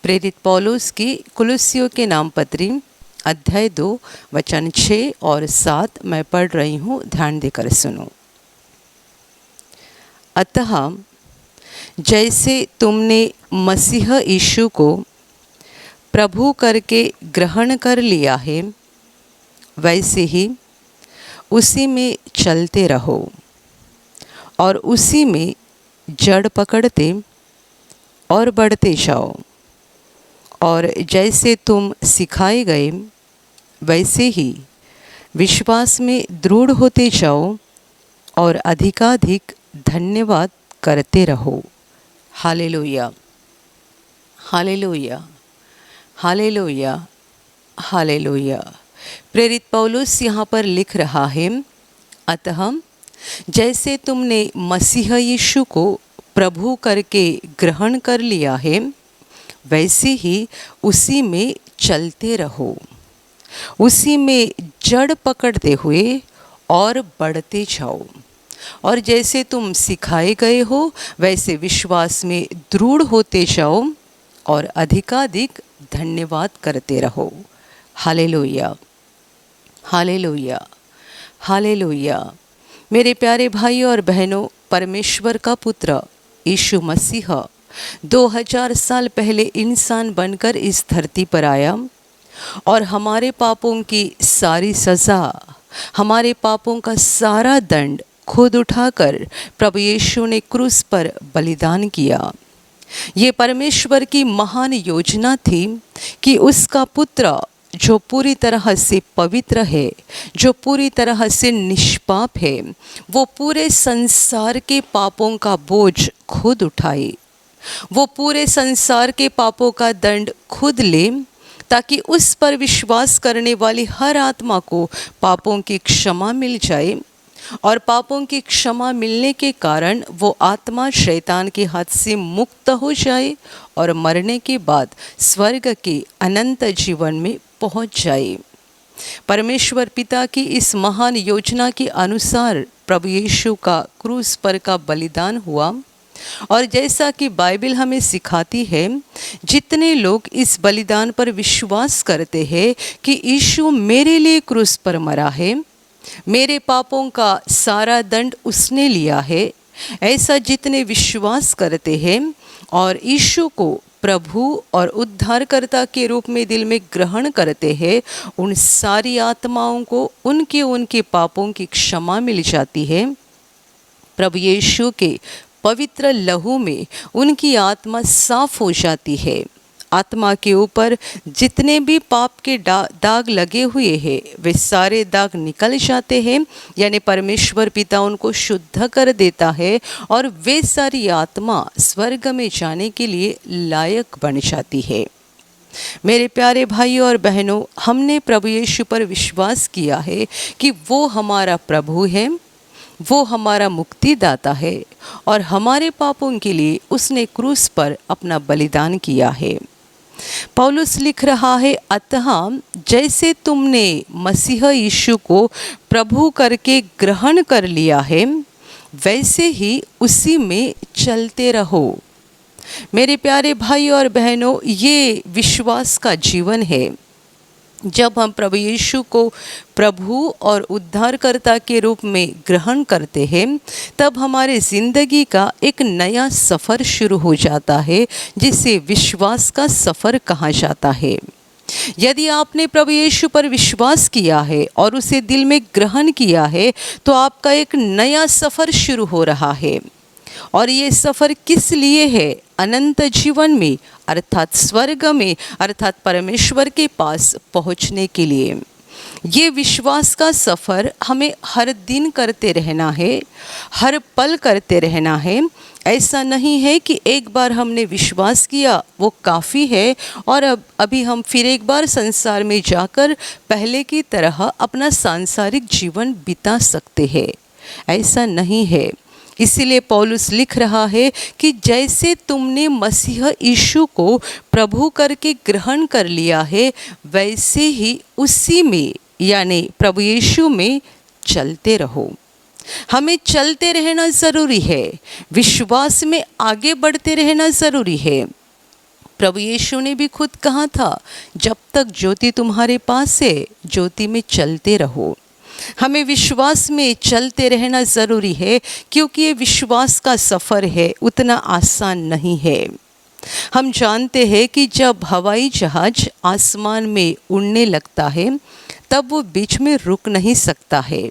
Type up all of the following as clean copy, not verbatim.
प्रेरित पौलुस की कुलुस्सियों के नाम पत्री अध्याय 2 वचन 6 और 7 मैं पढ़ रही हूँ, ध्यान देकर सुनो। अतः जैसे तुमने मसीह यीशु को प्रभु करके ग्रहण कर लिया है, वैसे ही उसी में चलते रहो और उसी में जड़ पकड़ते और बढ़ते जाओ। और जैसे तुम सिखाए गए वैसे ही विश्वास में दृढ़ होते जाओ और अधिकाधिक धन्यवाद करते रहो। Hallelujah, hallelujah, hallelujah, hallelujah. प्रेरित पौलुस यहाँ पर लिख रहा है, अतः जैसे तुमने मसीह यीशु को प्रभु करके ग्रहण कर लिया है, वैसे ही उसी में चलते रहो, उसी में जड़ पकड़ते हुए और बढ़ते जाओ। और जैसे तुम सिखाए गए हो वैसे विश्वास में दृढ़ होते जाओ और अधिकाधिक धन्यवाद करते रहो। Hallelujah, hallelujah, hallelujah. मेरे प्यारे भाइयों और बहनों, परमेश्वर का पुत्र यीशु मसीह 2000 साल पहले इंसान बनकर इस धरती पर आया और हमारे पापों की सारी सज़ा, हमारे पापों का सारा दंड खुद उठाकर प्रभु यीशु ने क्रूस पर बलिदान किया। ये परमेश्वर की महान योजना थी कि उसका पुत्र जो पूरी तरह से पवित्र है, जो पूरी तरह से निष्पाप है, वो पूरे संसार के पापों का बोझ खुद उठाए, वो पूरे संसार के पापों का दंड खुद ले, ताकि उस पर विश्वास करने वाली हर आत्मा को पापों की क्षमा मिल जाए। और पापों की क्षमा मिलने के कारण वो आत्मा शैतान के हाथ से मुक्त हो जाए और मरने के बाद स्वर्ग के अनंत जीवन में पहुंच जाए। परमेश्वर पिता की इस महान योजना के अनुसार प्रभु यीशु का क्रूस पर का बलिदान हुआ। और जैसा कि बाइबल हमें सिखाती है, जितने लोग इस बलिदान पर विश्वास करते हैं कि यीशु मेरे लिए क्रूस पर मरा है, मेरे पापों का सारा दंड उसने लिया है, ऐसा जितने विश्वास करते हैं और यीशु को प्रभु और उद्धारकर्ता के रूप में दिल में ग्रहण करते हैं, उन सारी आत्माओं को उनके पापों की क्षमा मिल जाती है। प्रभु यीशु के पवित्र लहू में उनकी आत्मा साफ हो जाती है। आत्मा के ऊपर जितने भी पाप के दाग लगे हुए हैं, वे सारे दाग निकल जाते हैं, यानी परमेश्वर पिता उनको शुद्ध कर देता है और वे सारी आत्मा स्वर्ग में जाने के लिए लायक बन जाती है। मेरे प्यारे भाइयों और बहनों, हमने प्रभु यीशु पर विश्वास किया है कि वो हमारा प्रभु है, वो हमारा मुक्तिदाता है और हमारे पापों के लिए उसने क्रूस पर अपना बलिदान किया है। पौलुस लिख रहा है, अतः जैसे तुमने मसीह यीशु को प्रभु करके ग्रहण कर लिया है, वैसे ही उसी में चलते रहो। मेरे प्यारे भाई और बहनों, ये विश्वास का जीवन है। जब हम प्रभु यीशु को प्रभु और उद्धारकर्ता के रूप में ग्रहण करते हैं, तब हमारे ज़िंदगी का एक नया सफ़र शुरू हो जाता है, जिसे विश्वास का सफ़र कहा जाता है। यदि आपने प्रभु यीशु पर विश्वास किया है और उसे दिल में ग्रहण किया है, तो आपका एक नया सफ़र शुरू हो रहा है। और ये सफ़र किस लिए है? अनंत जीवन में, अर्थात स्वर्ग में, अर्थात परमेश्वर के पास पहुंचने के लिए। ये विश्वास का सफ़र हमें हर दिन करते रहना है, हर पल करते रहना है। ऐसा नहीं है कि एक बार हमने विश्वास किया वो काफ़ी है और अब अभी हम फिर एक बार संसार में जाकर पहले की तरह अपना सांसारिक जीवन बिता सकते हैं। ऐसा नहीं है। इसीलिए पौलुस लिख रहा है कि जैसे तुमने मसीह यीशु को प्रभु करके ग्रहण कर लिया है, वैसे ही उसी में, यानी प्रभु यीशु में चलते रहो। हमें चलते रहना ज़रूरी है, विश्वास में आगे बढ़ते रहना ज़रूरी है। प्रभु यीशु ने भी खुद कहा था, जब तक ज्योति तुम्हारे पास है, ज्योति में चलते रहो। हमें विश्वास में चलते रहना ज़रूरी है, क्योंकि ये विश्वास का सफ़र है, उतना आसान नहीं है। हम जानते हैं कि जब हवाई जहाज़ आसमान में उड़ने लगता है, तब वो बीच में रुक नहीं सकता है।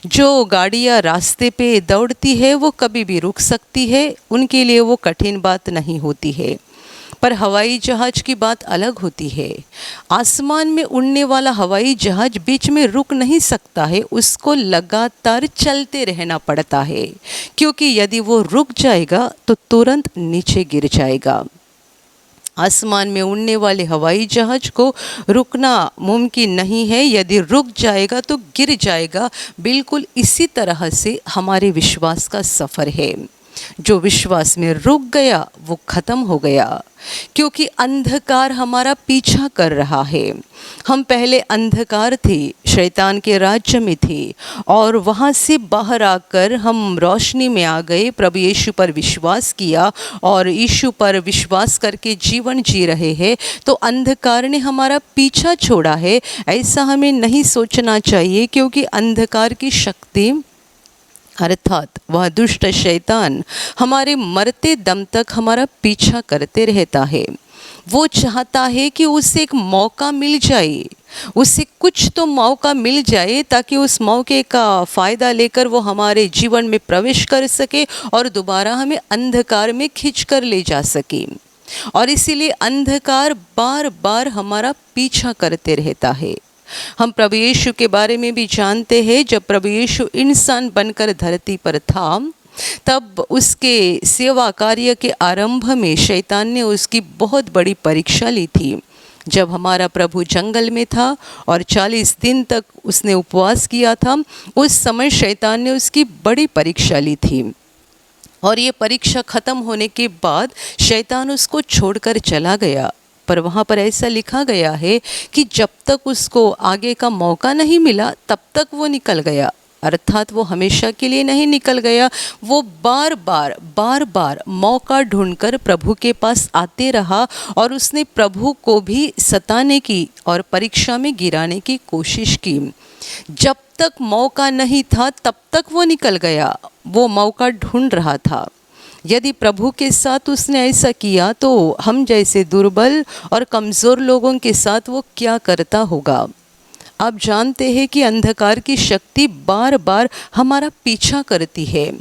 जो गाड़ियाँ रास्ते पे दौड़ती है वो कभी भी रुक सकती है, उनके लिए वो कठिन बात नहीं होती है। पर हवाई जहाज़ की बात अलग होती है। आसमान में उड़ने वाला हवाई जहाज़ बीच में रुक नहीं सकता है, उसको लगातार चलते रहना पड़ता है, क्योंकि यदि वो रुक जाएगा तो तुरंत नीचे गिर जाएगा। आसमान में उड़ने वाले हवाई जहाज को रुकना मुमकिन नहीं है, यदि रुक जाएगा तो गिर जाएगा। बिल्कुल इसी तरह से हमारे विश्वास का सफ़र है। जो विश्वास में रुक गया वो ख़त्म हो गया, क्योंकि अंधकार हमारा पीछा कर रहा है। हम पहले अंधकार थे, शैतान के राज्य में थे, और वहाँ से बाहर आकर हम रोशनी में आ गए, प्रभु यीशु पर विश्वास किया और यीशु पर विश्वास करके जीवन जी रहे हैं। तो अंधकार ने हमारा पीछा छोड़ा है, ऐसा हमें नहीं सोचना चाहिए, क्योंकि अंधकार की शक्ति अर्थात वह दुष्ट शैतान हमारे मरते दम तक हमारा पीछा करते रहता है। वो चाहता है कि उसे एक मौका मिल जाए, उसे कुछ तो मौका मिल जाए, ताकि उस मौके का फ़ायदा लेकर वो हमारे जीवन में प्रवेश कर सके और दोबारा हमें अंधकार में खींच कर ले जा सके। और इसीलिए अंधकार बार बार हमारा पीछा करते रहता है। हम प्रभु यीशु के बारे में भी जानते हैं, जब प्रभु यीशु इंसान बनकर धरती पर था, तब उसके सेवा कार्य के आरंभ में शैतान ने उसकी बहुत बड़ी परीक्षा ली थी। जब हमारा प्रभु जंगल में था और 40 दिन तक उसने उपवास किया था, उस समय शैतान ने उसकी बड़ी परीक्षा ली थी। और ये परीक्षा ख़त्म होने के बाद शैतान उसको छोड़कर चला गया। पर वहाँ पर ऐसा लिखा गया है कि जब तक उसको आगे का मौका नहीं मिला, तब तक वो निकल गया। अर्थात वो हमेशा के लिए नहीं निकल गया, वो बार बार मौका ढूंढकर प्रभु के पास आते रहा, और उसने प्रभु को भी सताने की और परीक्षा में गिराने की कोशिश की। जब तक मौका नहीं था तब तक वो निकल गया, वो मौका ढूंढ रहा था। यदि प्रभु के साथ उसने ऐसा किया, तो हम जैसे दुर्बल और कमज़ोर लोगों के साथ वो क्या करता होगा। आप जानते हैं कि अंधकार की शक्ति बार बार हमारा पीछा करती है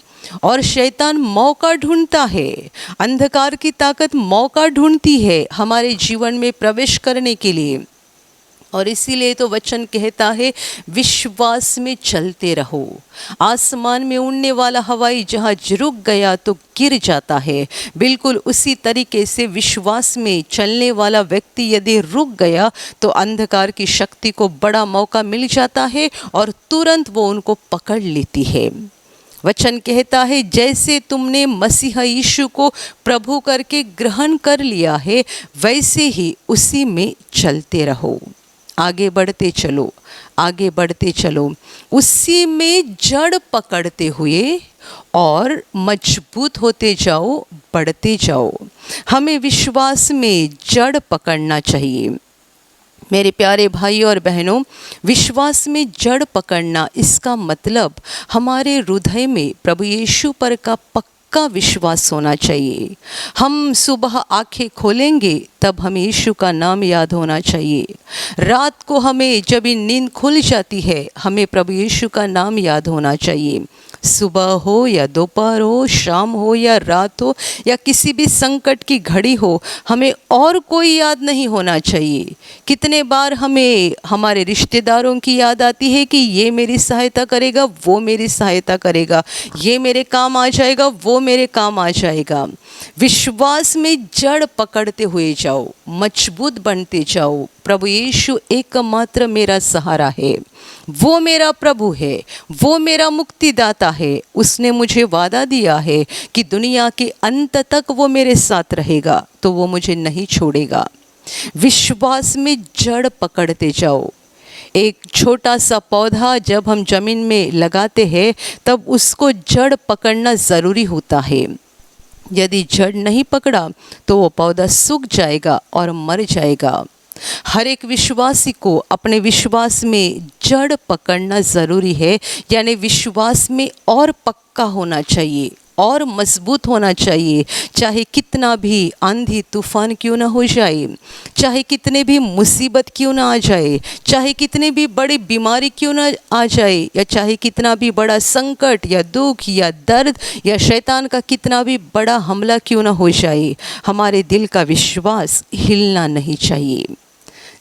और शैतान मौका ढूंढता है। अंधकार की ताकत मौका ढूंढती है हमारे जीवन में प्रवेश करने के लिए। और इसीलिए तो वचन कहता है, विश्वास में चलते रहो। आसमान में उड़ने वाला हवाई जहाज रुक गया तो गिर जाता है, बिल्कुल उसी तरीके से विश्वास में चलने वाला व्यक्ति यदि रुक गया तो अंधकार की शक्ति को बड़ा मौका मिल जाता है और तुरंत वो उनको पकड़ लेती है। वचन कहता है, जैसे तुमने मसीह यीशु को प्रभु करके ग्रहण कर लिया है, वैसे ही उसी में चलते रहो। आगे बढ़ते चलो, आगे बढ़ते चलो, उसी में जड़ पकड़ते हुए और मजबूत होते जाओ, बढ़ते जाओ। हमें विश्वास में जड़ पकड़ना चाहिए। मेरे प्यारे भाइयों और बहनों, विश्वास में जड़ पकड़ना, इसका मतलब हमारे हृदय में प्रभु यीशु पर का का विश्वास होना चाहिए। हम सुबह आंखें खोलेंगे तब हमें यीशु का नाम याद होना चाहिए। रात को हमें जब नींद खुल जाती है, हमें प्रभु यीशु का नाम याद होना चाहिए। सुबह हो या दोपहर हो, शाम हो या रात हो, या किसी भी संकट की घड़ी हो, हमें और कोई याद नहीं होना चाहिए। कितने बार हमें हमारे रिश्तेदारों की याद आती है कि ये मेरी सहायता करेगा, वो मेरी सहायता करेगा, ये मेरे काम आ जाएगा, वो मेरे काम आ जाएगा। विश्वास में जड़ पकड़ते हुए जाओ, मजबूत बनते जाओ। प्रभु यीशु एकमात्र मेरा सहारा है, वो मेरा प्रभु है, वो मेरा मुक्तिदाता है। उसने मुझे वादा दिया है कि दुनिया के अंत तक वो मेरे साथ रहेगा, तो वो मुझे नहीं छोड़ेगा। विश्वास में जड़ पकड़ते जाओ। एक छोटा सा पौधा जब हम ज़मीन में लगाते हैं, तब उसको जड़ पकड़ना ज़रूरी होता है। यदि जड़ नहीं पकड़ा तो वो पौधा सूख जाएगा और मर जाएगा। हर एक विश्वासी को अपने विश्वास में जड़ पकड़ना ज़रूरी है, यानी विश्वास में और पक्का होना चाहिए और मजबूत होना चाहिए। चाहे कितना भी आंधी तूफान क्यों ना हो जाए, चाहे कितने भी मुसीबत क्यों ना आ जाए, चाहे कितने भी बड़ी बीमारी क्यों ना आ जाए, या चाहे कितना भी बड़ा संकट या दुख या दर्द या शैतान का कितना भी बड़ा हमला क्यों ना हो जाए, हमारे दिल का विश्वास हिलना नहीं चाहिए,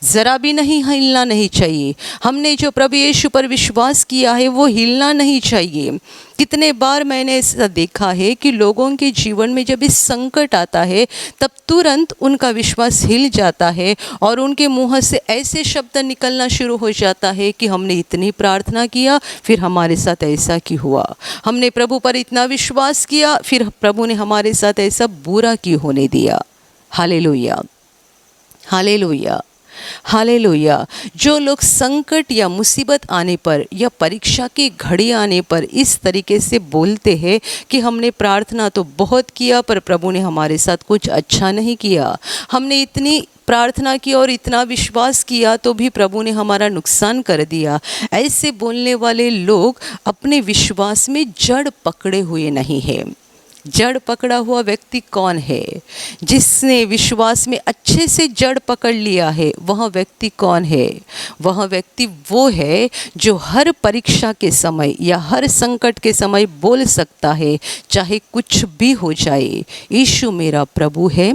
ज़रा भी नहीं हिलना नहीं चाहिए। हमने जो प्रभु यीशु पर विश्वास किया है वो हिलना नहीं चाहिए। कितने बार मैंने ऐसा देखा है कि लोगों के जीवन में जब इस संकट आता है तब तुरंत उनका विश्वास हिल जाता है और उनके मुंह से ऐसे शब्द निकलना शुरू हो जाता है कि हमने इतनी प्रार्थना किया फिर हमारे साथ ऐसा क्यों हुआ, हमने प्रभु पर इतना विश्वास किया फिर प्रभु ने हमारे साथ ऐसा बुरा क्यों होने दिया। Hallelujah, hallelujah, hallelujah. जो लोग संकट या मुसीबत आने पर या परीक्षा की घड़ी आने पर इस तरीके से बोलते हैं कि हमने प्रार्थना तो बहुत किया पर प्रभु ने हमारे साथ कुछ अच्छा नहीं किया, हमने इतनी प्रार्थना की और इतना विश्वास किया तो भी प्रभु ने हमारा नुकसान कर दिया, ऐसे बोलने वाले लोग अपने विश्वास में जड़ पकड़े हुए नहीं हैं। जड़ पकड़ा हुआ व्यक्ति कौन है? जिसने विश्वास में अच्छे से जड़ पकड़ लिया है वह व्यक्ति कौन है? वह व्यक्ति वो है जो हर परीक्षा के समय या हर संकट के समय बोल सकता है, चाहे कुछ भी हो जाए, यीशु मेरा प्रभु है,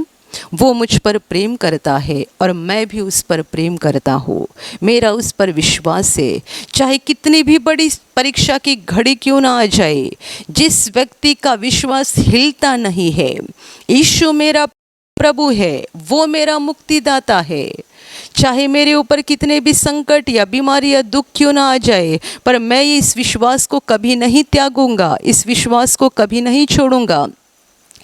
वो मुझ पर प्रेम करता है और मैं भी उस पर प्रेम करता हूँ, मेरा उस पर विश्वास है, चाहे कितनी भी बड़ी परीक्षा की घड़ी क्यों ना आ जाए। जिस व्यक्ति का विश्वास हिलता नहीं है, यीशु मेरा प्रभु है, वो मेरा मुक्तिदाता है, चाहे मेरे ऊपर कितने भी संकट या बीमारी या दुख क्यों ना आ जाए, पर मैं इस विश्वास को कभी नहीं त्यागूंगा, इस विश्वास को कभी नहीं छोड़ूंगा।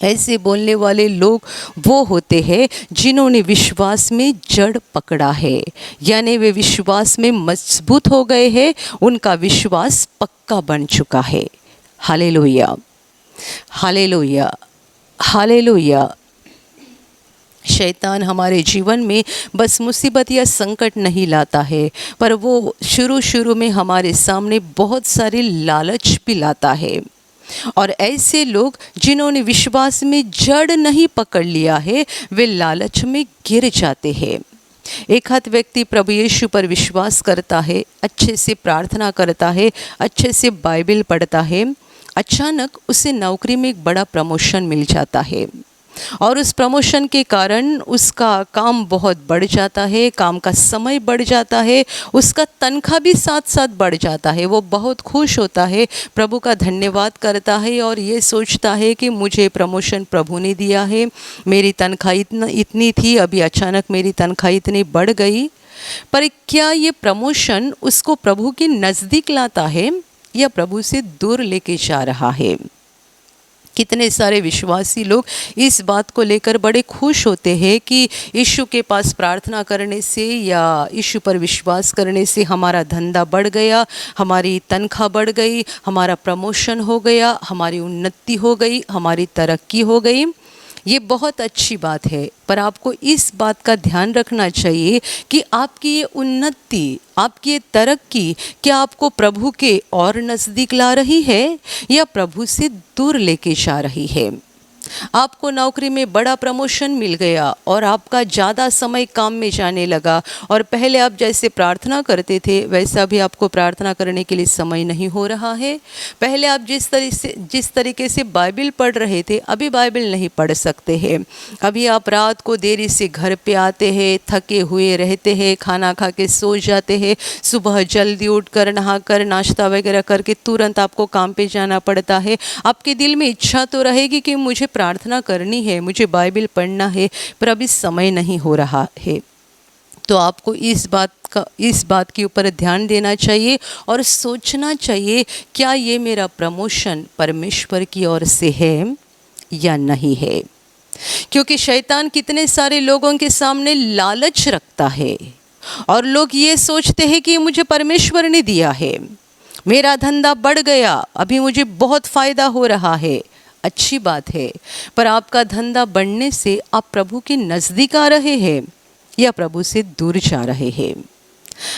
ऐसे बोलने वाले लोग वो होते हैं जिन्होंने विश्वास में जड़ पकड़ा है, यानी वे विश्वास में मजबूत हो गए हैं, उनका विश्वास पक्का बन चुका है। Hallelujah, hallelujah, hallelujah. शैतान हमारे जीवन में बस मुसीबत या संकट नहीं लाता है, पर वो शुरू में हमारे सामने बहुत सारे लालच भी लाता है। और ऐसे लोग जिन्होंने विश्वास में जड़ नहीं पकड़ लिया है वे लालच में गिर जाते हैं। एक हाथ व्यक्ति प्रभु यीशु पर विश्वास करता है, अच्छे से प्रार्थना करता है, अच्छे से बाइबल पढ़ता है, अचानक उसे नौकरी में एक बड़ा प्रमोशन मिल जाता है और उस प्रमोशन के कारण उसका काम बहुत बढ़ जाता है, काम का समय बढ़ जाता है, उसका तनख्वाह भी साथ साथ बढ़ जाता है। वो बहुत खुश होता है, प्रभु का धन्यवाद करता है और ये सोचता है कि मुझे प्रमोशन प्रभु ने दिया है, मेरी तनख्वाह इतनी थी, अभी अचानक मेरी तनख्वाह इतनी बढ़ गई। पर क्या ये प्रमोशन उसको प्रभु के नज़दीक लाता है या प्रभु से दूर लेके जा रहा है? कितने सारे विश्वासी लोग इस बात को लेकर बड़े खुश होते हैं कि यीशु के पास प्रार्थना करने से या यीशु पर विश्वास करने से हमारा धंधा बढ़ गया, हमारी तनख्वाह बढ़ गई, हमारा प्रमोशन हो गया, हमारी उन्नति हो गई, हमारी तरक्की हो गई। ये बहुत अच्छी बात है, पर आपको इस बात का ध्यान रखना चाहिए कि आपकी ये उन्नति, आपकी ये तरक्की क्या आपको प्रभु के और नज़दीक ला रही है या प्रभु से दूर लेके जा रही है? आपको नौकरी में बड़ा प्रमोशन मिल गया और आपका ज़्यादा समय काम में जाने लगा और पहले आप जैसे प्रार्थना करते थे वैसा भी आपको प्रार्थना करने के लिए समय नहीं हो रहा है। पहले आप जिस तरीके से बाइबल पढ़ रहे थे अभी बाइबल नहीं पढ़ सकते हैं। अभी आप रात को देरी से घर पे आते हैं, थके हुए रहते हैं, खाना खा के सो जाते हैं, सुबह जल्दी उठकर नहाकर नाश्ता वगैरह करके तुरंत आपको काम पे जाना पड़ता है। आपके दिल में इच्छा तो रहेगी कि मुझे प्रार्थना करनी है, मुझे बाइबल पढ़ना है, पर अभी समय नहीं हो रहा है। तो आपको इस बात के ऊपर ध्यान देना चाहिए और सोचना चाहिए क्या ये मेरा प्रमोशन परमेश्वर की ओर से है या नहीं है। क्योंकि शैतान कितने सारे लोगों के सामने लालच रखता है और लोग ये सोचते हैं कि मुझे परमेश्वर ने दिया है, मेरा धंधा बढ़ गया, अभी मुझे बहुत फ़ायदा हो रहा है। अच्छी बात है, पर आपका धंधा बढ़ने से आप प्रभु के नज़दीक आ रहे हैं या प्रभु से दूर जा रहे हैं।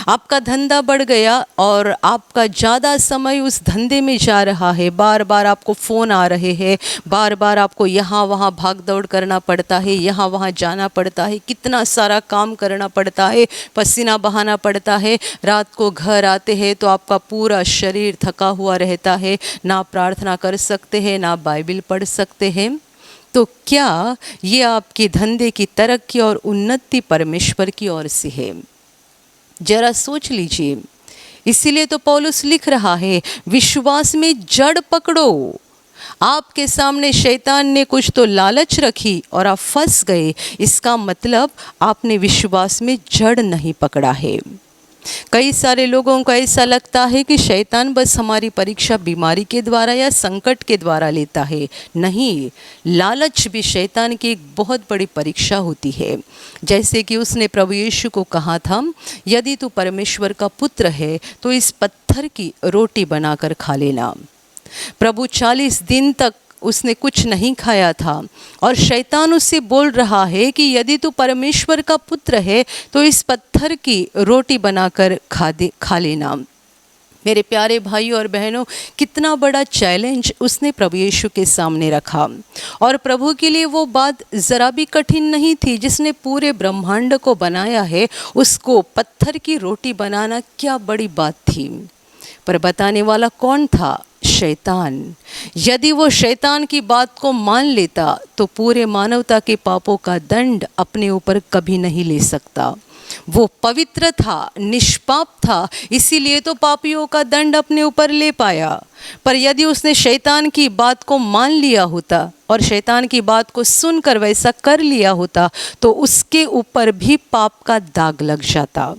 आपका धंधा बढ़ गया और आपका ज़्यादा समय उस धंधे में जा रहा है, बार बार आपको फ़ोन आ रहे हैं, बार बार आपको यहाँ वहाँ भाग दौड़ करना पड़ता है, यहाँ वहाँ जाना पड़ता है, कितना सारा काम करना पड़ता है, पसीना बहाना पड़ता है, रात को घर आते हैं तो आपका पूरा शरीर थका हुआ रहता है, ना प्रार्थना कर सकते हैं ना बाइबिल पढ़ सकते हैं। तो क्या ये आपके धंधे की तरक्की और उन्नति परमेश्वर की ओर से है? जरा सोच लीजिए। इसीलिए तो पौलुस लिख रहा है, विश्वास में जड़ पकड़ो। आपके सामने शैतान ने कुछ तो लालच रखी और आप फंस गए, इसका मतलब आपने विश्वास में जड़ नहीं पकड़ा है। कई सारे लोगों को ऐसा लगता है कि शैतान बस हमारी परीक्षा बीमारी के द्वारा या संकट के द्वारा लेता है। नहीं, लालच भी शैतान की एक बहुत बड़ी परीक्षा होती है। जैसे कि उसने प्रभु यीशु को कहा था, यदि तू परमेश्वर का पुत्र है तो इस पत्थर की रोटी बनाकर खा लेना। प्रभु 40 दिन तक उसने कुछ नहीं खाया था और शैतान उससे बोल रहा है कि यदि तू परमेश्वर का पुत्र है तो इस पत्थर की रोटी बनाकर खा लेना। मेरे प्यारे भाइयों और बहनों, कितना बड़ा चैलेंज उसने प्रभु यीशु के सामने रखा। और प्रभु के लिए वो बात ज़रा भी कठिन नहीं थी। जिसने पूरे ब्रह्मांड को बनाया है, उसको पत्थर की रोटी बनाना क्या बड़ी बात थी। पर बताने वाला कौन था? शैतान। यदि वो शैतान की बात को मान लेता तो पूरे मानवता के पापों का दंड अपने ऊपर कभी नहीं ले सकता। वो पवित्र था, निष्पाप था, इसीलिए तो पापियों का दंड अपने ऊपर ले पाया। पर यदि उसने शैतान की बात को मान लिया होता और शैतान की बात को सुनकर वैसा कर लिया होता तो उसके ऊपर भी पाप का दाग लग जाता।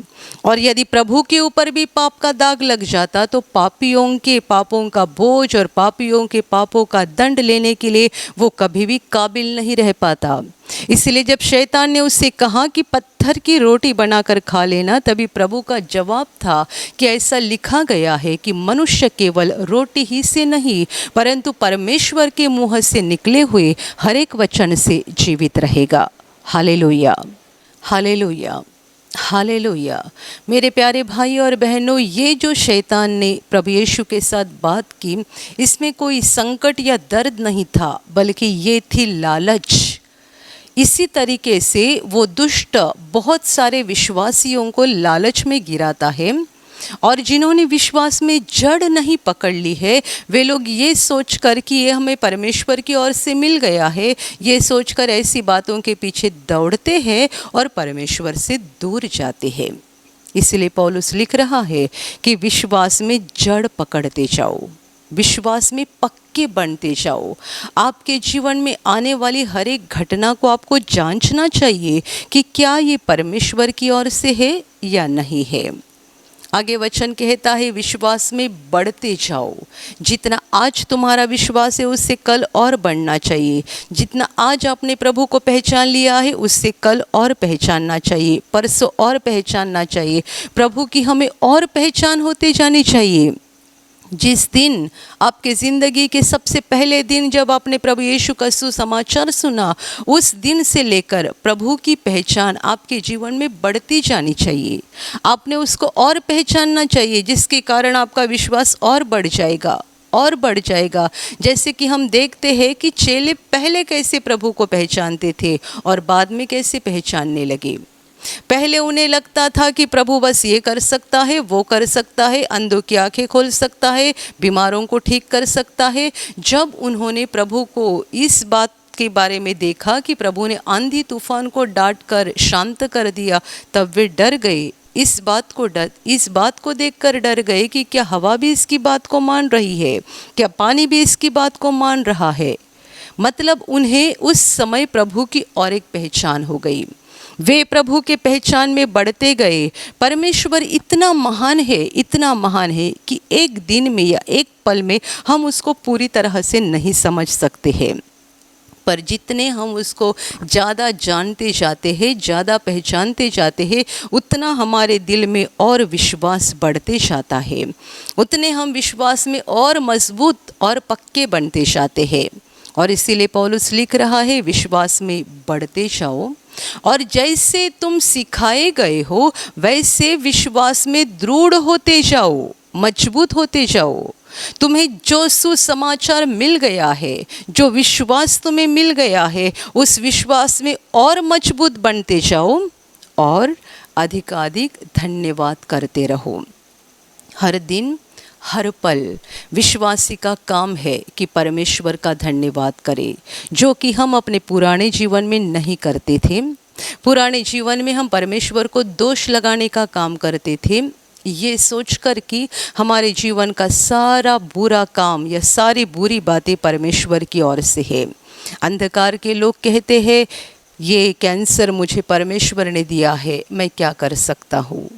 और यदि प्रभु के ऊपर भी पाप का दाग लग जाता तो पापियों के पापों का बोझ और पापियों के पापों का दंड लेने के लिए वो कभी भी काबिल नहीं रह पाता। इसलिए जब शैतान ने उससे कहा कि पत्थर की रोटी बनाकर खा लेना, तभी प्रभु का जवाब था कि ऐसा लिखा गया है कि मनुष्य केवल रोटी ही से नहीं परंतु परमेश्वर के मुंह से निकले हुए हर एक वचन से जीवित रहेगा। Hallelujah, hallelujah, hallelujah. मेरे प्यारे भाई और बहनों, ये जो शैतान ने प्रभु यीशु के साथ बात की, इसमें कोई संकट या दर्द नहीं था, बल्कि ये थी लालच। इसी तरीके से वो दुष्ट बहुत सारे विश्वासियों को लालच में गिराता है और जिन्होंने विश्वास में जड़ नहीं पकड़ ली है, वे लोग ये सोचकर कि ये हमें परमेश्वर की ओर से मिल गया है, ये सोचकर ऐसी बातों के पीछे दौड़ते हैं और परमेश्वर से दूर जाते हैं। इसलिए पौलुस लिख रहा है कि विश्वास में जड़ पकड़ते जाओ, विश्वास में पक्के बनते जाओ। आपके जीवन में आने वाली हर एक घटना को आपको जांचना चाहिए कि क्या ये परमेश्वर की ओर से है या नहीं है। आगे वचन कहता है, विश्वास में बढ़ते जाओ। जितना आज तुम्हारा विश्वास है उससे कल और बढ़ना चाहिए। जितना आज आपने प्रभु को पहचान लिया है उससे कल और पहचानना चाहिए, परसों और पहचानना चाहिए। प्रभु की हमें और पहचान होते जानी चाहिए। जिस दिन आपके ज़िंदगी के सबसे पहले दिन जब आपने प्रभु यीशु का सुसमाचार सुना, उस दिन से लेकर प्रभु की पहचान आपके जीवन में बढ़ती जानी चाहिए। आपने उसको और पहचानना चाहिए, जिसके कारण आपका विश्वास और बढ़ जाएगा और बढ़ जाएगा। जैसे कि हम देखते हैं कि चेले पहले कैसे प्रभु को पहचानते थे और बाद में कैसे पहचानने लगे। पहले उन्हें लगता था कि प्रभु बस ये कर सकता है, वो कर सकता है, अंधों की आंखें खोल सकता है, बीमारों को ठीक कर सकता है। जब उन्होंने प्रभु को इस बात के बारे में देखा कि प्रभु ने आंधी तूफान को डांट कर शांत कर दिया, तब वे डर गए। इस बात को देखकर डर गए कि क्या हवा भी इसकी बात को मान रही है, क्या पानी भी इसकी बात को मान रहा है। मतलब उन्हें उस समय प्रभु की और एक पहचान हो गई। वे प्रभु के पहचान में बढ़ते गए। परमेश्वर इतना महान है, इतना महान है कि एक दिन में या एक पल में हम उसको पूरी तरह से नहीं समझ सकते हैं। पर जितने हम उसको ज़्यादा जानते जाते हैं, ज़्यादा पहचानते जाते हैं, उतना हमारे दिल में और विश्वास बढ़ते जाता है, उतने हम विश्वास में और मजबूत और पक्के बनते जाते हैं। और इसीलिए पौलुस लिख रहा है, विश्वास में बढ़ते जाओ और जैसे तुम सिखाए गए हो वैसे विश्वास में दृढ़ होते जाओ, मजबूत होते जाओ। तुम्हें जो सुसमाचार मिल गया है, जो विश्वास तुम्हें मिल गया है, उस विश्वास में और मजबूत बनते जाओ और अधिकाधिक धन्यवाद करते रहो। हर दिन हर पल विश्वासी का काम है कि परमेश्वर का धन्यवाद करें, जो कि हम अपने पुराने जीवन में नहीं करते थे। पुराने जीवन में हम परमेश्वर को दोष लगाने का काम करते थे, ये सोचकर कि हमारे जीवन का सारा बुरा काम या सारी बुरी बातें परमेश्वर की ओर से है। अंधकार के लोग कहते हैं, ये कैंसर मुझे परमेश्वर ने दिया है, मैं क्या कर सकता हूँ।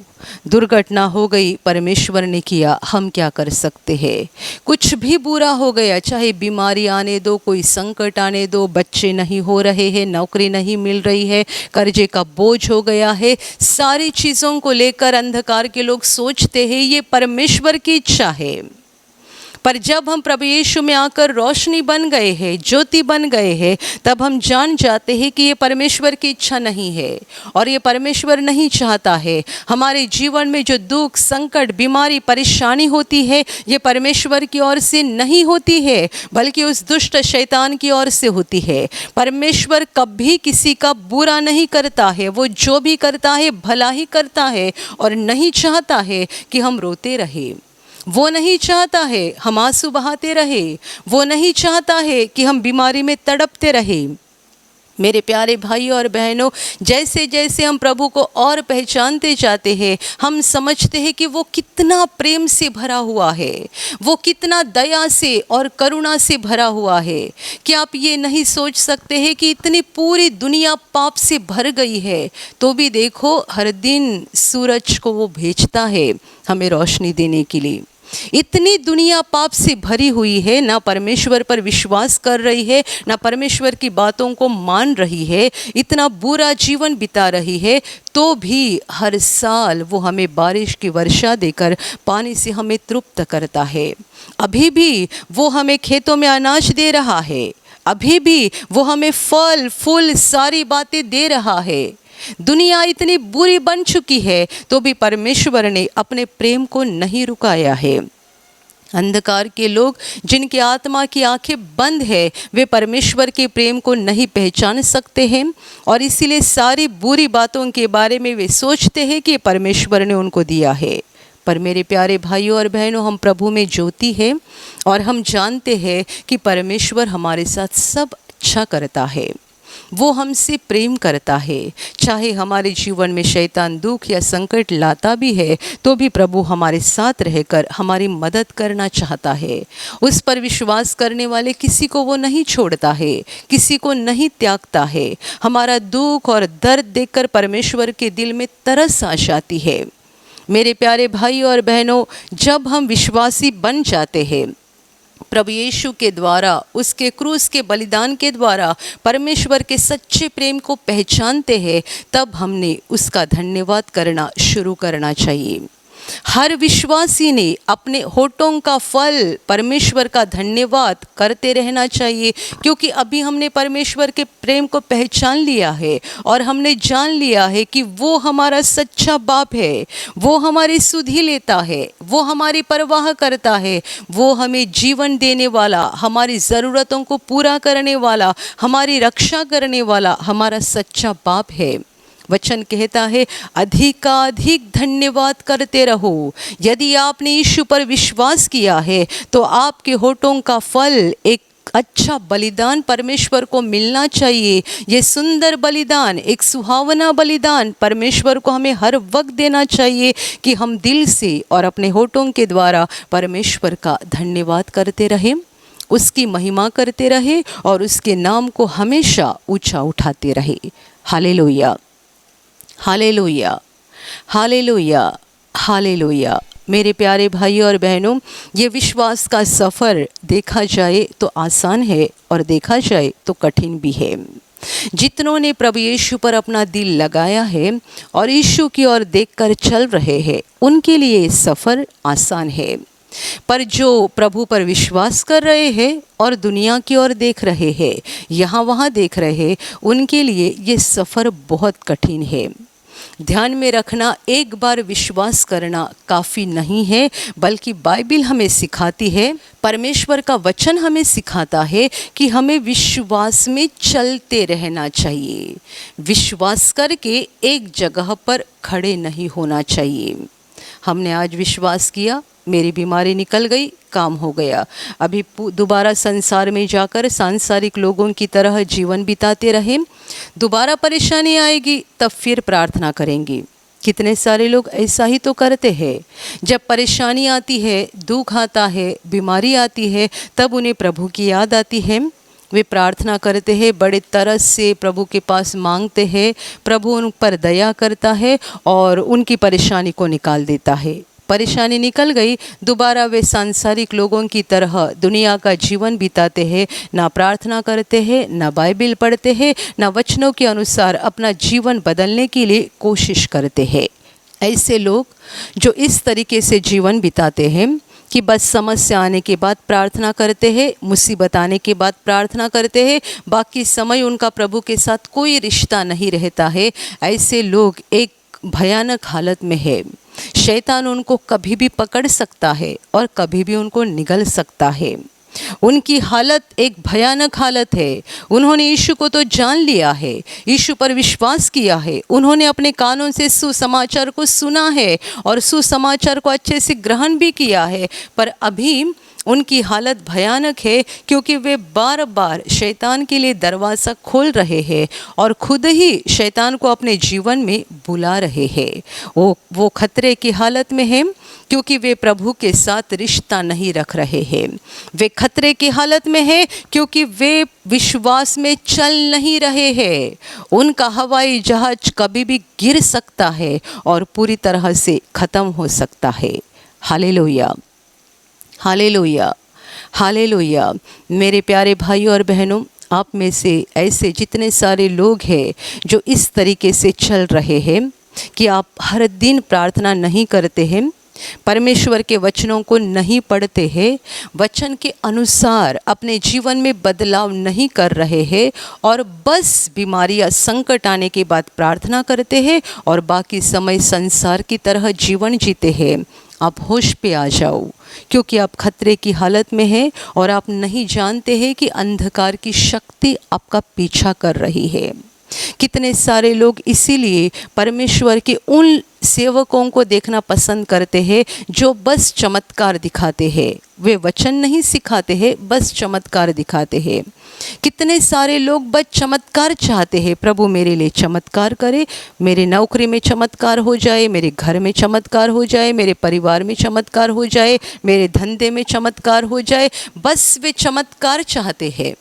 दुर्घटना हो गई, परमेश्वर ने किया, हम क्या कर सकते हैं। कुछ भी बुरा हो गया, चाहे बीमारी आने दो, कोई संकट आने दो, बच्चे नहीं हो रहे हैं, नौकरी नहीं मिल रही है, कर्जे का बोझ हो गया है, सारी चीज़ों को लेकर अंधकार के लोग सोचते हैं ये परमेश्वर की इच्छा है। पर जब हम प्रभु यीशु में आकर रोशनी बन गए हैं, ज्योति बन गए हैं, तब हम जान जाते हैं कि ये परमेश्वर की इच्छा नहीं है और ये परमेश्वर नहीं चाहता है। हमारे जीवन में जो दुख, संकट, बीमारी, परेशानी होती है, ये परमेश्वर की ओर से नहीं होती है, बल्कि उस दुष्ट शैतान की ओर से होती है। परमेश्वर कभी किसी का बुरा नहीं करता है, वो जो भी करता है भला ही करता है और नहीं चाहता है कि हम रोते रहे। वो नहीं चाहता है हम आंसू बहाते रहे, वो नहीं चाहता है कि हम बीमारी में तड़पते रहे। मेरे प्यारे भाइयों और बहनों, जैसे जैसे हम प्रभु को और पहचानते जाते हैं, हम समझते हैं कि वो कितना प्रेम से भरा हुआ है, वो कितना दया से और करुणा से भरा हुआ है कि आप ये नहीं सोच सकते हैं कि इतनी पूरी दुनिया पाप से भर गई है, तो भी देखो हर दिन सूरज को वो भेजता है हमें रोशनी देने के लिए। इतनी दुनिया पाप से भरी हुई है, ना परमेश्वर पर विश्वास कर रही है, ना परमेश्वर की बातों को मान रही है, इतना बुरा जीवन बिता रही है, तो भी हर साल वो हमें बारिश की वर्षा देकर पानी से हमें तृप्त करता है। अभी भी वो हमें खेतों में अनाज दे रहा है, अभी भी वो हमें फल फूल सारी बातें दे रहा है। दुनिया इतनी बुरी बन चुकी है, तो भी परमेश्वर ने अपने प्रेम को नहीं रुकाया है। अंधकार के लोग जिनकी आत्मा की आंखें बंद है, वे परमेश्वर के प्रेम को नहीं पहचान सकते हैं और इसीलिए सारी बुरी बातों के बारे में वे सोचते हैं कि परमेश्वर ने उनको दिया है। पर मेरे प्यारे भाइयों और बहनों, हम प्रभु में ज्योति है और हम जानते हैं कि परमेश्वर हमारे साथ सब अच्छा करता है, वो हमसे प्रेम करता है। चाहे हमारे जीवन में शैतान दुख या संकट लाता भी है, तो भी प्रभु हमारे साथ रहकर हमारी मदद करना चाहता है। उस पर विश्वास करने वाले किसी को वो नहीं छोड़ता है, किसी को नहीं त्यागता है। हमारा दुख और दर्द देखकर परमेश्वर के दिल में तरस आ जाती है। मेरे प्यारे भाई और बहनों, जब हम विश्वासी बन जाते हैं, प्रभु यीशु के द्वारा, उसके क्रूस के बलिदान के द्वारा परमेश्वर के सच्चे प्रेम को पहचानते हैं, तब हमने उसका धन्यवाद करना शुरू करना चाहिए। हर विश्वासी ने अपने होठों का फल परमेश्वर का धन्यवाद करते रहना चाहिए, क्योंकि अभी हमने परमेश्वर के प्रेम को पहचान लिया है और हमने जान लिया है कि वो हमारा सच्चा बाप है, वो हमारी सुधि लेता है, वो हमारी परवाह करता है, वो हमें जीवन देने वाला, हमारी ज़रूरतों को पूरा करने वाला, हमारी रक्षा करने वाला हमारा सच्चा बाप है। वचन कहता है, अधिकाधिक धन्यवाद करते रहो। यदि आपने यीशु पर विश्वास किया है, तो आपके होठों का फल एक अच्छा बलिदान परमेश्वर को मिलना चाहिए। ये सुंदर बलिदान, एक सुहावना बलिदान परमेश्वर को हमें हर वक्त देना चाहिए कि हम दिल से और अपने होठों के द्वारा परमेश्वर का धन्यवाद करते रहें, उसकी महिमा करते रहे और उसके नाम को हमेशा ऊंचा उठाते रहे। Hallelujah, hallelujah, hallelujah, hallelujah. मेरे प्यारे भाइयों और बहनों, ये विश्वास का सफ़र देखा जाए तो आसान है और देखा जाए तो कठिन भी है। जितनों ने प्रभु यीशु पर अपना दिल लगाया है और यीशु की ओर देखकर चल रहे हैं, उनके लिए सफ़र आसान है। पर जो प्रभु पर विश्वास कर रहे हैं और दुनिया की ओर देख रहे हैं, यहाँ वहाँ देख रहे हैं, उनके लिए ये सफ़र बहुत कठिन है। ध्यान में रखना, एक बार विश्वास करना काफ़ी नहीं है, बल्कि बाइबिल हमें सिखाती है, परमेश्वर का वचन हमें सिखाता है कि हमें विश्वास में चलते रहना चाहिए। विश्वास करके एक जगह पर खड़े नहीं होना चाहिए। हमने आज विश्वास किया, मेरी बीमारी निकल गई, काम हो गया, अभी दोबारा संसार में जाकर सांसारिक लोगों की तरह जीवन बिताते रहें, दोबारा परेशानी आएगी तब फिर प्रार्थना करेंगे। कितने सारे लोग ऐसा ही तो करते हैं। जब परेशानी आती है, दुख आता है, बीमारी आती है, तब उन्हें प्रभु की याद आती है, वे प्रार्थना करते हैं, बड़े तरस से प्रभु के पास मांगते हैं, प्रभु उन पर दया करता है और उनकी परेशानी को निकाल देता है। परेशानी निकल गई, दोबारा वे सांसारिक लोगों की तरह दुनिया का जीवन बिताते हैं, ना प्रार्थना करते हैं, ना बाइबिल पढ़ते हैं, ना वचनों के अनुसार अपना जीवन बदलने के लिए कोशिश करते हैं। ऐसे लोग जो इस तरीके से जीवन बिताते हैं कि बस समस्या आने के बाद प्रार्थना करते हैं, मुसीबत आने के बाद प्रार्थना करते हैं, बाकी समय उनका प्रभु के साथ कोई रिश्ता नहीं रहता है, ऐसे लोग एक भयानक हालत में है। शैतान उनको कभी भी पकड़ सकता है और कभी भी उनको निगल सकता है। उनकी हालत एक भयानक हालत है। उन्होंने यीशु को तो जान लिया है, यीशु पर विश्वास किया है, उन्होंने अपने कानों से सुसमाचार को सुना है और सुसमाचार को अच्छे से ग्रहण भी किया है, पर अभी उनकी हालत भयानक है क्योंकि वे बार बार शैतान के लिए दरवाज़ा खोल रहे हैं और खुद ही शैतान को अपने जीवन में बुला रहे हैं। वो खतरे की हालत में हैं क्योंकि वे प्रभु के साथ रिश्ता नहीं रख रहे हैं। वे खतरे की हालत में हैं क्योंकि वे विश्वास में चल नहीं रहे हैं। उनका हवाई जहाज कभी भी गिर सकता है और पूरी तरह से ख़त्म हो सकता है। Hallelujah, hallelujah, hallelujah. मेरे प्यारे भाइयों और बहनों, आप में से ऐसे जितने सारे लोग हैं जो इस तरीके से चल रहे हैं कि आप हर दिन प्रार्थना नहीं करते हैं, परमेश्वर के वचनों को नहीं पढ़ते हैं, वचन के अनुसार अपने जीवन में बदलाव नहीं कर रहे हैं और बस बीमारी या संकट आने के बाद प्रार्थना करते हैं और बाकी समय संसार की तरह जीवन जीते हैं, आप होश पे आ जाओ क्योंकि आप खतरे की हालत में हैं और आप नहीं जानते हैं कि अंधकार की शक्ति आपका पीछा कर रही है। कितने सारे लोग इसीलिए परमेश्वर के उन सेवकों को देखना पसंद करते हैं जो बस चमत्कार दिखाते हैं। वे वचन नहीं सिखाते हैं, बस चमत्कार दिखाते हैं। कितने सारे लोग बस चमत्कार चाहते हैं, प्रभु मेरे लिए चमत्कार करे, मेरे नौकरी में चमत्कार हो जाए, मेरे घर में चमत्कार हो जाए, मेरे परिवार में चमत्कार हो जाए, मेरे धंधे में चमत्कार हो जाए। बस वे चमत्कार चाहते हैं,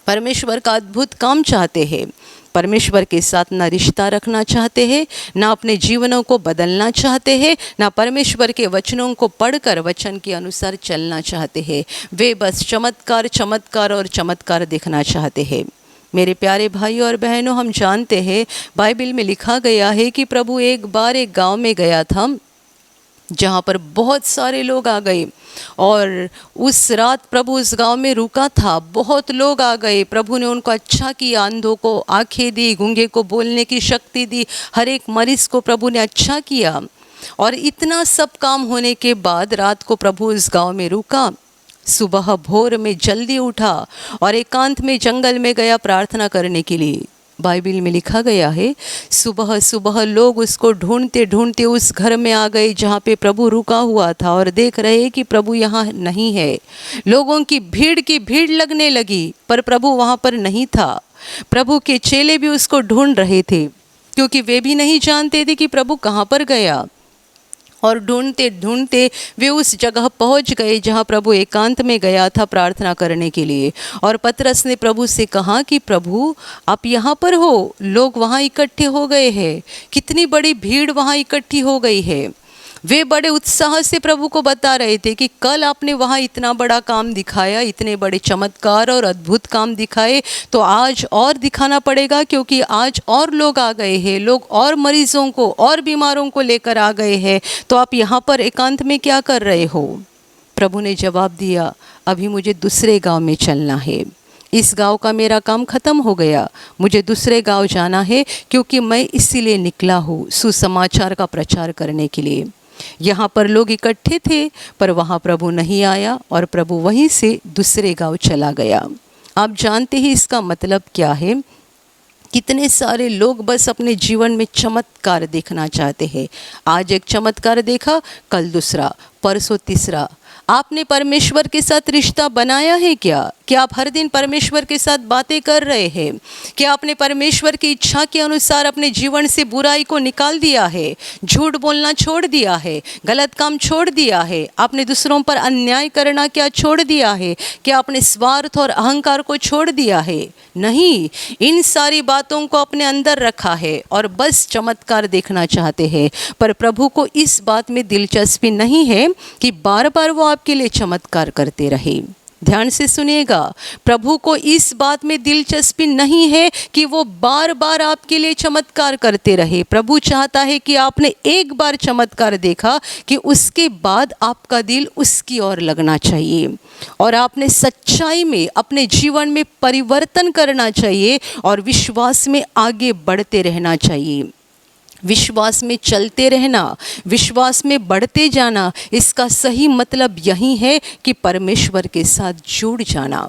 परमेश्वर का अद्भुत काम चाहते हैं। परमेश्वर के साथ ना रिश्ता रखना चाहते हैं, ना अपने जीवनों को बदलना चाहते हैं, ना परमेश्वर के वचनों को पढ़कर वचन के अनुसार चलना चाहते हैं। वे बस चमत्कार, चमत्कार और चमत्कार देखना चाहते हैं। मेरे प्यारे भाइयों और बहनों, हम जानते हैं बाइबल में लिखा गया है कि प्रभु एक बार एक गांव में गया था जहाँ पर बहुत सारे लोग आ गए और उस रात प्रभु उस गांव में रुका था। बहुत लोग आ गए, प्रभु ने उनको अच्छा किया, अंधों को आंखें दी, गूंगे को बोलने की शक्ति दी, हर एक मरीज को प्रभु ने अच्छा किया। और इतना सब काम होने के बाद रात को प्रभु उस गांव में रुका। सुबह भोर में जल्दी उठा और एकांत में जंगल में गया प्रार्थना करने के लिए। बाइबल में लिखा गया है सुबह सुबह लोग उसको ढूंढते ढूंढते उस घर में आ गए जहाँ पे प्रभु रुका हुआ था और देख रहे कि प्रभु यहाँ नहीं है। लोगों की भीड़ लगने लगी पर प्रभु वहाँ पर नहीं था। प्रभु के चेले भी उसको ढूंढ रहे थे क्योंकि वे भी नहीं जानते थे कि प्रभु कहाँ पर गया। और ढूंढते ढूंढते वे उस जगह पहुंच गए जहां प्रभु एकांत में गया था प्रार्थना करने के लिए। और पतरस ने प्रभु से कहा कि प्रभु आप यहाँ पर हो, लोग वहाँ इकट्ठे हो गए हैं, कितनी बड़ी भीड़ वहाँ इकट्ठी हो गई है। वे बड़े उत्साह से प्रभु को बता रहे थे कि कल आपने वहाँ इतना बड़ा काम दिखाया, इतने बड़े चमत्कार और अद्भुत काम दिखाए, तो आज और दिखाना पड़ेगा क्योंकि आज और लोग आ गए हैं, लोग और मरीजों को और बीमारों को लेकर आ गए हैं। तो आप यहाँ पर एकांत में क्या कर रहे हो? प्रभु ने जवाब दिया, अभी मुझे दूसरे गांव में चलना है, इस गांव का मेरा काम ख़त्म हो गया, मुझे दूसरे गांव जाना है, क्योंकि मैं इसीलिए निकला हूँ सुसमाचार का प्रचार करने के लिए। यहाँ पर लोग इकट्ठे थे, पर वहाँ प्रभु नहीं आया और प्रभु वहीं से दूसरे गांव चला गया। आप जानते ही इसका मतलब क्या है। कितने सारे लोग बस अपने जीवन में चमत्कार देखना चाहते हैं। आज एक चमत्कार देखा, कल दूसरा, परसों तीसरा। आपने परमेश्वर के साथ रिश्ता बनाया है क्या? क्या आप हर दिन परमेश्वर के साथ बातें कर रहे हैं? क्या आपने परमेश्वर की इच्छा के अनुसार अपने जीवन से बुराई को निकाल दिया है? झूठ बोलना छोड़ दिया है? गलत काम छोड़ दिया है? आपने दूसरों पर अन्याय करना क्या छोड़ दिया है? क्या आपने स्वार्थ और अहंकार को छोड़ दिया है? नहीं, इन सारी बातों को अपने अंदर रखा है और बस चमत्कार देखना चाहते हैं। पर प्रभु को इस बात में दिलचस्पी नहीं है कि बार बार वो आपके लिए चमत्कार करते रहे। ध्यान से सुनिएगा, प्रभु को इस बात में दिलचस्पी नहीं है कि वो बार बार आपके लिए चमत्कार करते रहे। प्रभु चाहता है कि आपने एक बार चमत्कार देखा कि उसके बाद आपका दिल उसकी ओर लगना चाहिए और आपने सच्चाई में अपने जीवन में परिवर्तन करना चाहिए और विश्वास में आगे बढ़ते रहना चाहिए। विश्वास में चलते रहना, विश्वास में बढ़ते जाना, इसका सही मतलब यही है कि परमेश्वर के साथ जुड़ जाना,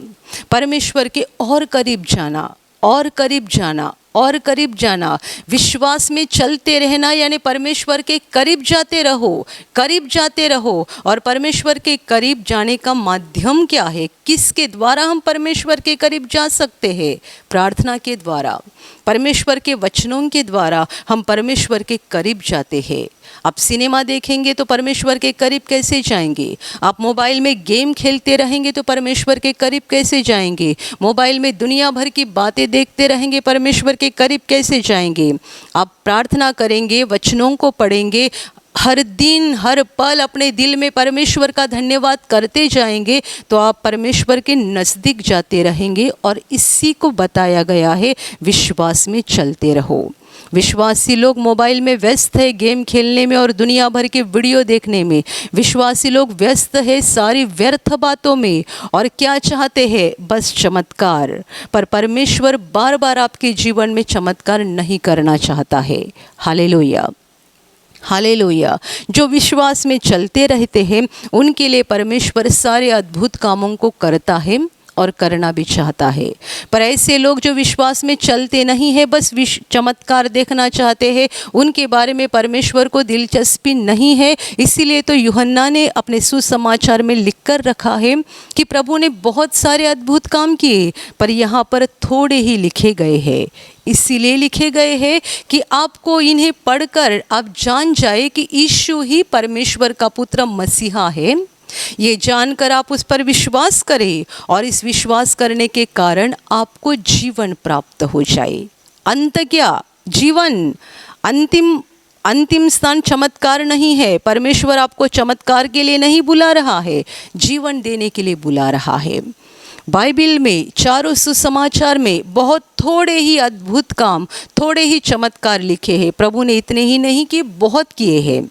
परमेश्वर के और करीब जाना, और करीब जाना, और करीब जाना। विश्वास में चलते रहना यानी परमेश्वर के करीब जाते रहो, करीब जाते रहो। और परमेश्वर के करीब जाने का माध्यम क्या है? किसके द्वारा हम परमेश्वर के करीब जा सकते हैं? प्रार्थना के द्वारा, परमेश्वर के वचनों के द्वारा हम परमेश्वर के करीब जाते हैं। आप सिनेमा देखेंगे तो परमेश्वर के करीब कैसे जाएंगे? आप मोबाइल में गेम खेलते रहेंगे तो परमेश्वर के करीब कैसे जाएंगे? मोबाइल में दुनिया भर की बातें देखते रहेंगे, परमेश्वर के करीब कैसे जाएंगे? आप प्रार्थना करेंगे, वचनों को पढ़ेंगे, हर दिन हर पल अपने दिल में परमेश्वर का धन्यवाद करते जाएंगे तो आप परमेश्वर के नज़दीक जाते रहेंगे। और इसी को बताया गया है, विश्वास में चलते रहो। विश्वासी लोग मोबाइल में व्यस्त है, गेम खेलने में और दुनिया भर के वीडियो देखने में। विश्वासी लोग व्यस्त है सारी व्यर्थ बातों में और क्या चाहते हैं? बस चमत्कार। पर परमेश्वर बार बार आपके जीवन में चमत्कार नहीं करना चाहता है। Hallelujah, hallelujah. जो विश्वास में चलते रहते हैं उनके लिए परमेश्वर सारे अद्भुत कामों को करता है और करना भी चाहता है। पर ऐसे लोग जो विश्वास में चलते नहीं है, बस चमत्कार देखना चाहते हैं, उनके बारे में परमेश्वर को दिलचस्पी नहीं है। इसीलिए तो यूहन्ना ने अपने सुसमाचार में लिख कर रखा है कि प्रभु ने बहुत सारे अद्भुत काम किए, पर यहाँ पर थोड़े ही लिखे गए हैं। इसीलिए लिखे गए हैं कि आपको इन्हें पढ़कर आप जान जाए कि यीशु ही परमेश्वर का पुत्र मसीहा है। ये जानकर आप उस पर विश्वास करें और इस विश्वास करने के कारण आपको जीवन प्राप्त हो जाए। अंत क्या? जीवन। अंतिम स्थान चमत्कार नहीं है। परमेश्वर आपको चमत्कार के लिए नहीं बुला रहा है, जीवन देने के लिए बुला रहा है। बाइबिल में चारों सुसमाचार में बहुत थोड़े ही अद्भुत काम, थोड़े ही चमत्कार लिखे हैं। प्रभु ने इतने ही नहीं कि बहुत किए हैं।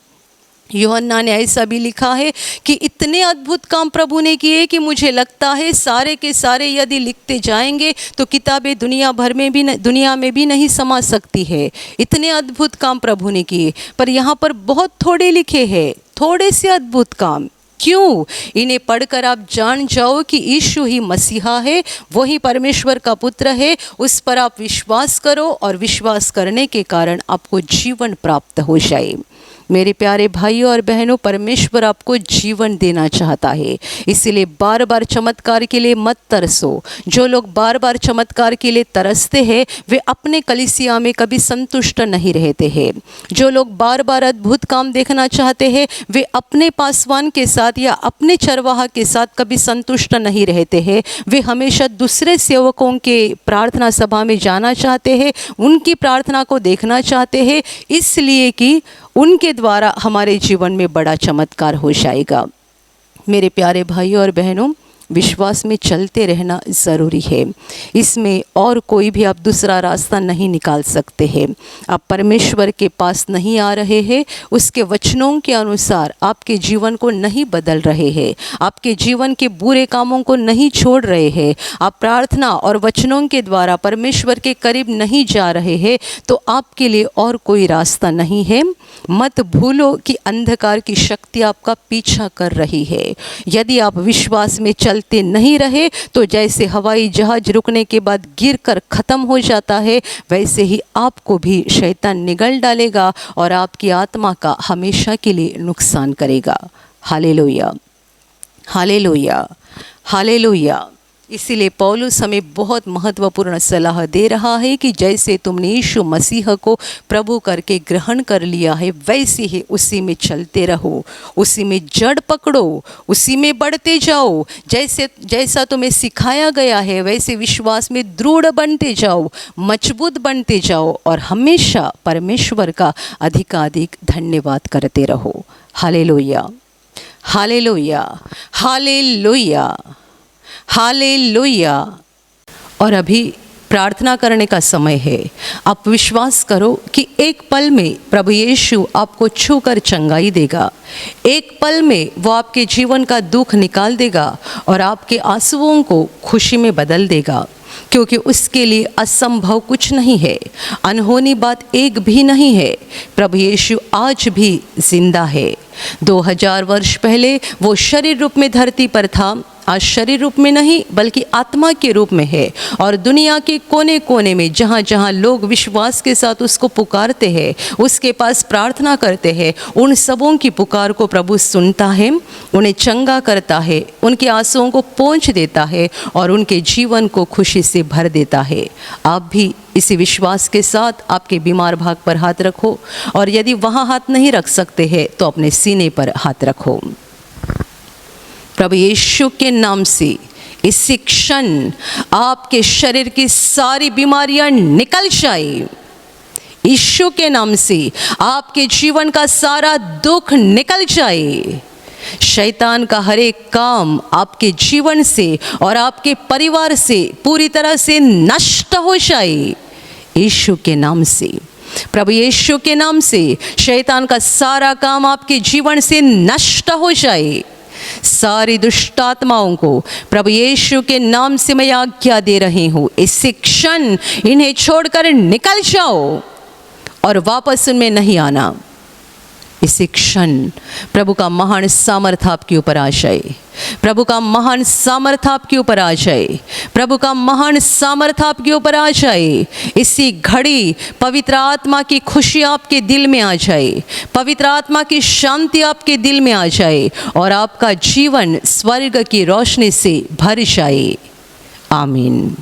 यूहन्ना ने ऐसा भी लिखा है कि इतने अद्भुत काम प्रभु ने किए कि मुझे लगता है सारे के सारे यदि लिखते जाएंगे तो किताबें दुनिया में भी नहीं समा सकती है। इतने अद्भुत काम प्रभु ने किए, पर यहाँ पर बहुत थोड़े लिखे हैं, थोड़े से अद्भुत काम। क्यों? इन्हें पढ़कर आप जान जाओ कि यीशु ही मसीहा है, वही परमेश्वर का पुत्र है। उस पर आप विश्वास करो और विश्वास करने के कारण आपको जीवन प्राप्त हो जाए। मेरे प्यारे भाइयों और बहनों, परमेश्वर आपको जीवन देना चाहता है। इसलिए बार बार चमत्कार के लिए मत तरसो। जो लोग बार बार चमत्कार के लिए तरसते हैं वे अपने कलीसिया में कभी संतुष्ट नहीं रहते हैं। जो लोग बार बार अद्भुत काम देखना चाहते हैं वे अपने पासवान के साथ या अपने चरवाहा के साथ कभी संतुष्ट नहीं रहते हैं। वे हमेशा दूसरे सेवकों के प्रार्थना सभा में जाना चाहते हैं, उनकी प्रार्थना को देखना चाहते हैं, इसलिए कि उनके द्वारा हमारे जीवन में बड़ा चमत्कार हो जाएगा। मेरे प्यारे भाइयों और बहनों, विश्वास में चलते रहना ज़रूरी है। इसमें और कोई भी आप दूसरा रास्ता नहीं निकाल सकते हैं। आप परमेश्वर के पास नहीं आ रहे हैं, उसके वचनों के अनुसार आपके जीवन को नहीं बदल रहे हैं, आपके जीवन के बुरे कामों को नहीं छोड़ रहे हैं, आप प्रार्थना और वचनों के द्वारा परमेश्वर के करीब नहीं जा रहे हैं, तो आपके लिए और कोई रास्ता नहीं है। मत भूलो कि अंधकार की शक्ति आपका पीछा कर रही है। यदि आप विश्वास में चलते नहीं रहे तो जैसे हवाई जहाज रुकने के बाद गिरकर ख़त्म हो जाता है, वैसे ही आपको भी शैतान निगल डालेगा और आपकी आत्मा का हमेशा के लिए नुकसान करेगा। Hallelujah, hallelujah, hallelujah. इसीलिए पौलुस हमें बहुत महत्वपूर्ण सलाह दे रहा है कि जैसे तुमने यीशु मसीह को प्रभु करके ग्रहण कर लिया है, वैसे ही उसी में चलते रहो, उसी में जड़ पकड़ो, उसी में बढ़ते जाओ। जैसा तुम्हें सिखाया गया है वैसे विश्वास में दृढ़ बनते जाओ, मजबूत बनते जाओ और हमेशा परमेश्वर का अधिकाधिक धन्यवाद करते रहो। Hallelujah, hallelujah, hallelujah, hallelujah. और अभी प्रार्थना करने का समय है। आप विश्वास करो कि एक पल में प्रभु यीशु आपको छूकर चंगाई देगा। एक पल में वो आपके जीवन का दुख निकाल देगा और आपके आंसुओं को खुशी में बदल देगा, क्योंकि उसके लिए असंभव कुछ नहीं है, अनहोनी बात एक भी नहीं है। प्रभु यीशु आज भी जिंदा है। 2000 वर्ष पहले वो शरीर रूप में धरती पर था, आज शरीर रूप में नहीं बल्कि आत्मा के रूप में है और दुनिया के कोने कोने में जहाँ जहाँ लोग विश्वास के साथ उसको पुकारते हैं, उसके पास प्रार्थना करते हैं, उन सबों की पुकार को प्रभु सुनता है, उन्हें चंगा करता है, उनके आंसुओं को पोंछ देता है और उनके जीवन को खुशी से भर देता है। आप भी इसी विश्वास के साथ आपके बीमार भाग पर हाथ रखो और यदि वहाँ हाथ नहीं रख सकते हैं तो अपने सीने पर हाथ रखो। प्रभु यीशु के नाम से इसी क्षण आपके शरीर की सारी बीमारियां निकल जाए। यीशु के नाम से आपके जीवन का सारा दुख निकल जाए। शैतान का हर एक काम आपके जीवन से और आपके परिवार से पूरी तरह से नष्ट हो जाए। यीशु के नाम से, प्रभु यीशु के नाम से शैतान का सारा काम आपके जीवन से नष्ट हो जाए। सारी दुष्ट आत्माओं को प्रभु यीशु के नाम से मैं आज्ञा दे रही हूँ, इसी क्षण इन्हें छोड़कर निकल जाओ और वापस उनमें नहीं आना। इसी क्षण प्रभु का महान सामर्थ आपके ऊपर आ जाए, प्रभु का महान सामर्थ आपके ऊपर आ जाए, प्रभु का महान सामर्थ आपके ऊपर आ जाए। इसी घड़ी पवित्र आत्मा की खुशी आपके दिल में आ जाए, पवित्र आत्मा की शांति आपके दिल में आ जाए और आपका जीवन स्वर्ग की रोशनी से भर जाए। आमीन।